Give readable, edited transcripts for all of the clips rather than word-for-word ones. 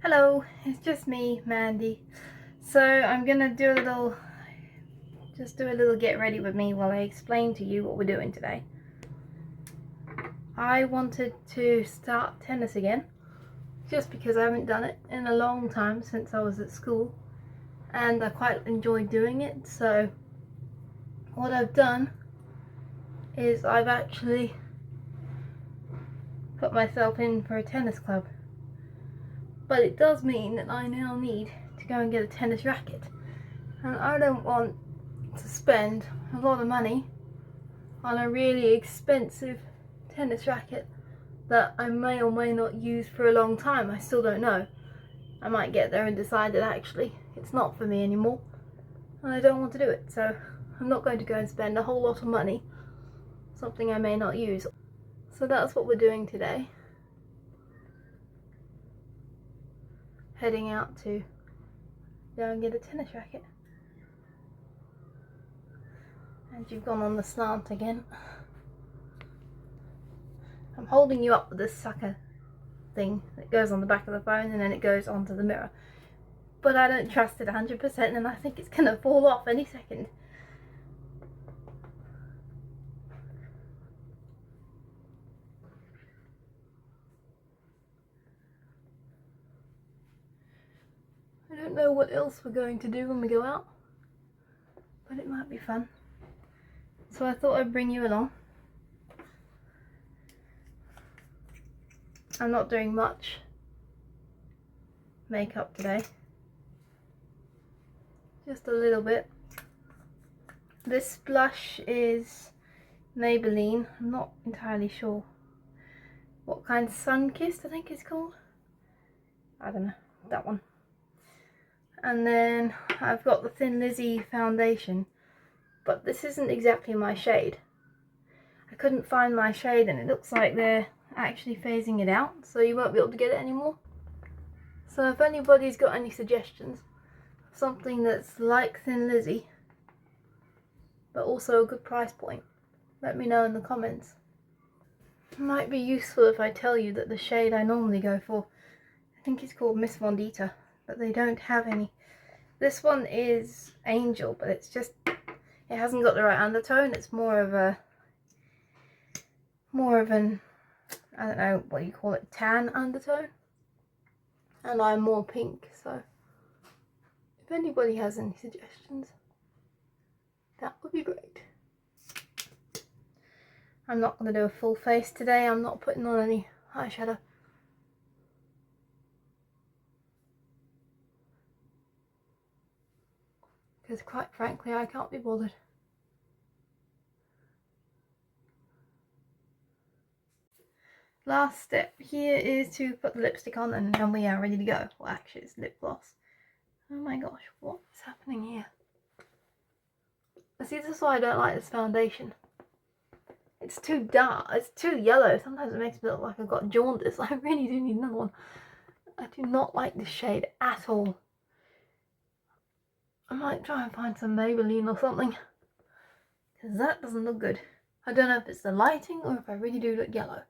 Hello, it's just me, Mandy. So I'm gonna do a little get ready with me while I explain to you what we're doing today. I wanted to start tennis again, just because I haven't done it in a long time since I was at school, and I quite enjoy doing it. So what I've done is I've actually put myself in for a tennis club. But it does mean that I now need to go and get a tennis racket. And I don't want to spend a lot of money on a really expensive tennis racket that I may or may not use for a long time. I still don't know. I might get there and decide that actually it's not for me anymore and I don't want to do it. So I'm not going to go and spend a whole lot of money on something I may not use. So that's what we're doing today. Heading out to go and get a tennis racket. And you've gone on the slant again. I'm holding you up with this sucker thing that goes on the back of the phone and then it goes onto the mirror. But I don't trust it 100% and I think it's going to fall off any second. I don't know what else we're going to do when we go out, but it might be fun. So I thought I'd bring you along. I'm not doing much makeup today. Just a little bit. This blush is Maybelline. I'm not entirely sure what kind. Sun-Kissed, I think it's called. I don't know, that one. And then I've got the Thin Lizzy foundation, but this isn't exactly my shade. I couldn't find my shade and it looks like they're actually phasing it out, so you won't be able to get it anymore. So if anybody's got any suggestions of something that's like Thin Lizzy but also a good price point, let me know in the comments. It might be useful if I tell you that the shade I normally go for, I think it's called Miss Mondita, but they don't have any. This one is Angel, but it's just, it hasn't got the right undertone. It's more of an, I don't know what you call it, tan undertone. And I'm more pink, so if anybody has any suggestions, that would be great. I'm not going to do a full face today. I'm not putting on any eyeshadow. Because quite frankly, I can't be bothered. Last step here is to put the lipstick on and then we are ready to go. Well, actually it's lip gloss. Oh my gosh, what is happening here? See, this is why I don't like this foundation. It's too dark, it's too yellow. Sometimes it makes me look like I've got jaundice. I really do need another one. I do not like this shade at all. I might try and find some Maybelline or something, because that doesn't look good. I don't know if it's the lighting or if I really do look yellow.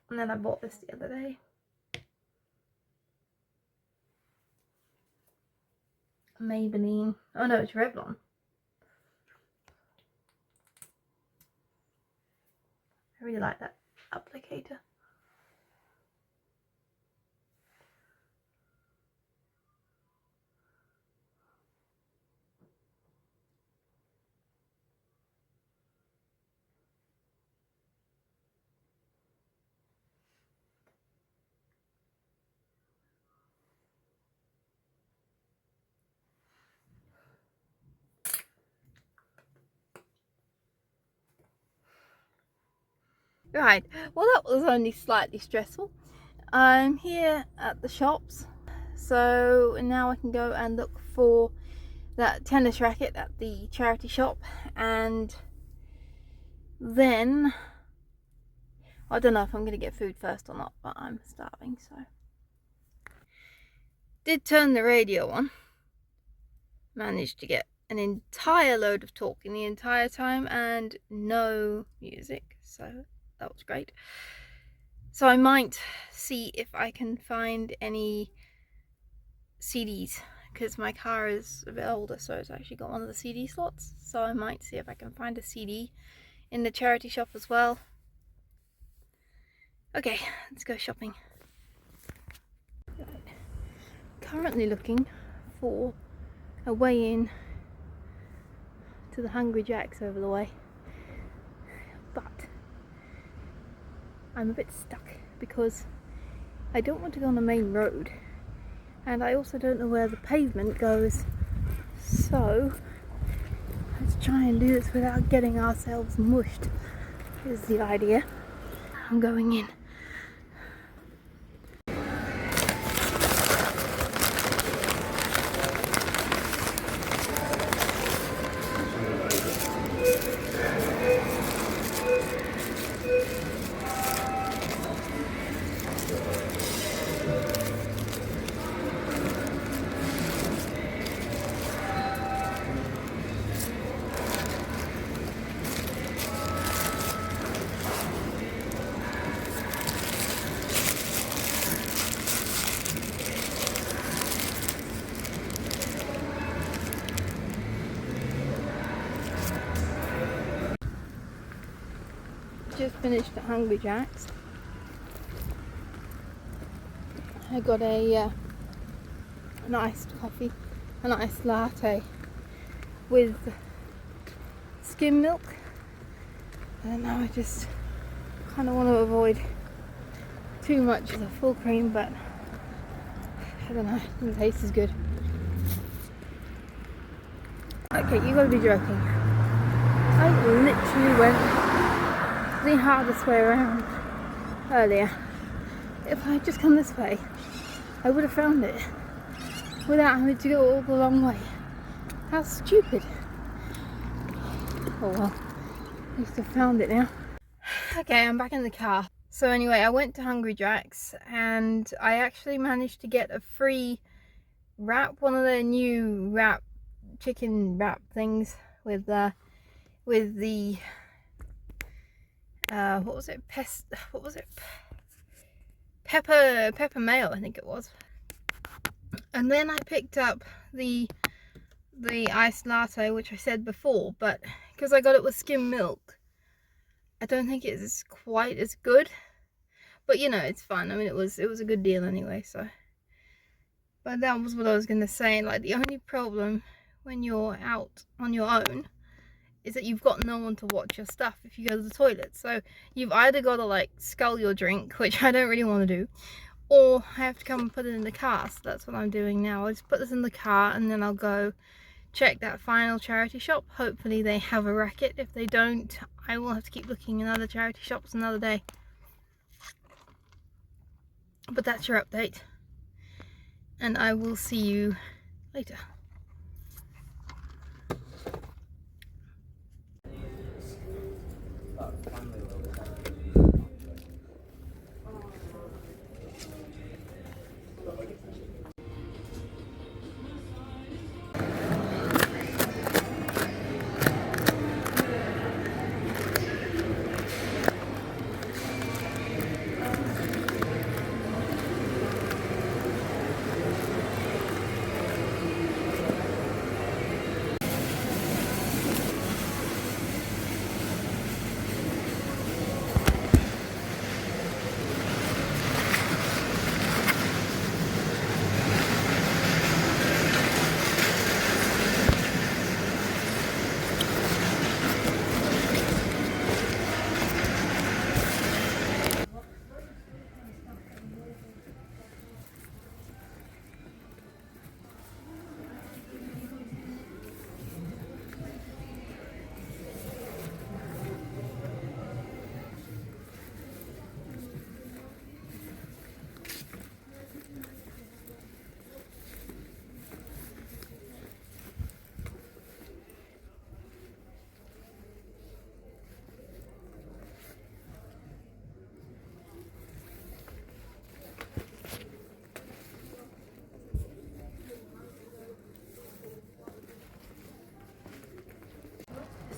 And then I bought this the other day. Maybelline. Oh no, it's Revlon. I really like that applicator. Right, well that was only slightly stressful. I'm here at the shops, so now I can go and look for that tennis racket at the charity shop, and then I don't know if I'm going to get food first or not, but I'm starving, so. Did turn the radio on. Managed to get an entire load of talking the entire time and no music, so that was great. So I might see if I can find any CDs, because my car is a bit older, so it's actually got one of the CD slots, so I might see if I can find a CD in the charity shop as well. Okay, let's go shopping. Right. Currently looking for a way in to the Hungry Jack's over the way, but I'm a bit stuck because I don't want to go on the main road and I also don't know where the pavement goes, so let's try and do this without getting ourselves mushed is the idea. I'm going in. Just finished at Hungry Jack's. I got an iced coffee, an iced latte with skim milk, and now I just kind of want to avoid too much of the full cream, but I don't know, the taste is good. Okay, you gotta be joking. I literally went the hardest way around earlier. If I had just come this way, I would have found it without having to go all the long way. How stupid. Oh well, at least I found it now. Okay, I'm back in the car. So anyway, I went to Hungry Jack's and I actually managed to get a free wrap, one of their new wrap, chicken wrap things with the what was it? Pepper mayo, I think it was. And then I picked up the iced latte, which I said before, but because I got it with skim milk, I don't think it's quite as good. But you know, it's fun. I mean, it was a good deal anyway. So, but that was what I was gonna say. Like, the only problem when you're out on your own is that you've got no one to watch your stuff if you go to the toilet. So you've either got to like scull your drink, which I don't really want to do, or I have to come and put it in the car. So that's what I'm doing now. I'll just put this in the car and then I'll go check that final charity shop. Hopefully they have a Racket. If they don't, I will have to keep looking in other charity shops another day. But that's your update, and I will see you later.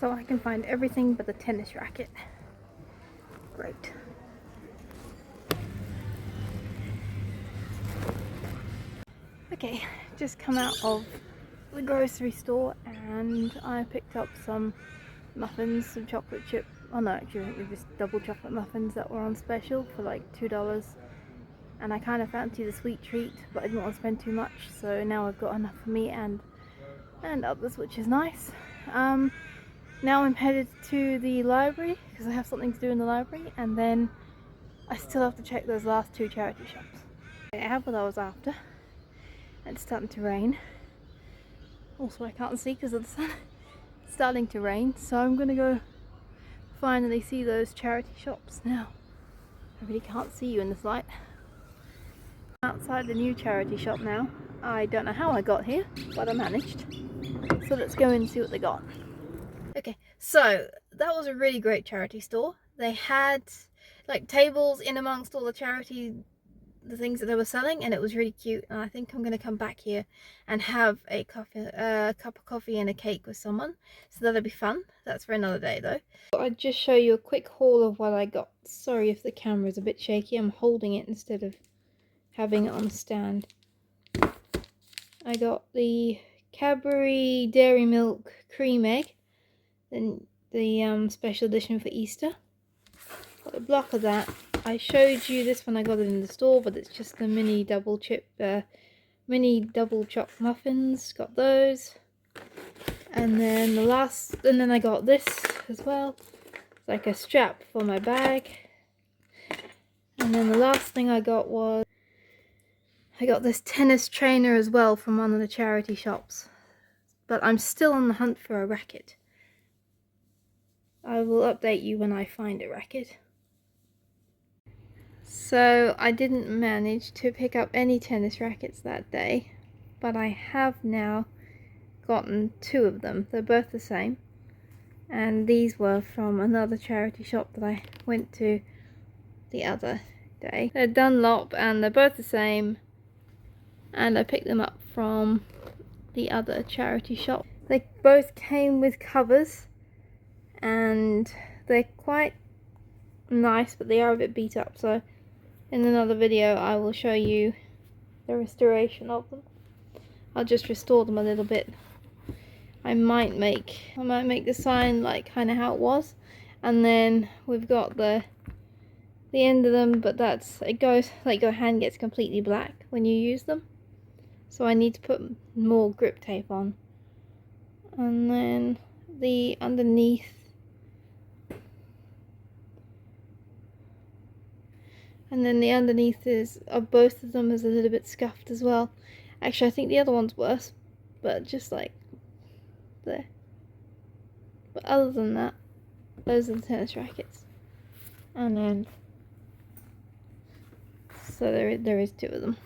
so I can find everything but the tennis racket. Great. Okay, just come out of the grocery store and I picked up some muffins, some chocolate chip, oh no, actually they were just double chocolate muffins that were on special for like $2, and I kind of fancy the sweet treat, but I didn't want to spend too much, so now I've got enough for me and others, which is nice. Now I'm headed to the library because I have something to do in the library, and then I still have to check those last 2 charity shops. I have what I was after. It's starting to rain. Also I can't see because of the sun. It's starting to rain, so I'm gonna go finally see those charity shops now. I really can't see you in this light. Outside the new charity shop now. I don't know how I got here, but I managed. So let's go in and see what they got. Okay, so that was a really great charity store. They had like tables in amongst all the the things that they were selling, and it was really cute, and I think I'm going to come back here and have a cup of coffee and a cake with someone, so that'll be fun. That's for another day though. I'll just show you a quick haul of what I got. Sorry if the camera's a bit shaky, I'm holding it instead of having it on a stand. I got the Cadbury Dairy Milk Cream Egg, then the special edition for Easter. Got a block of that. I showed you this when I got it in the store, but it's just the mini double choc muffins. Got those, and then I got this as well. It's like a strap for my bag. And then the last thing I got was I got this tennis trainer as well from one of the charity shops. But I'm still on the hunt for a racket. I will update you when I find a racket. So I didn't manage to pick up any tennis rackets that day, but I have now gotten 2 of them. They're both the same, and these were from another charity shop that I went to the other day. They're Dunlop and they're both the same, and I picked them up from the other charity shop. They both came with covers and they're quite nice, but they are a bit beat up, so in another video I will show you the restoration of them. I'll just restore them a little bit. I might make the sign like kind of how it was, and then we've got the end of them, but it goes like your hand gets completely black when you use them, so I need to put more grip tape on. And then the underneath, of both of them is a little bit scuffed as well. Actually, I think the other one's worse, but just like there. But other than that, those are the tennis rackets. And then, so there is 2 of them.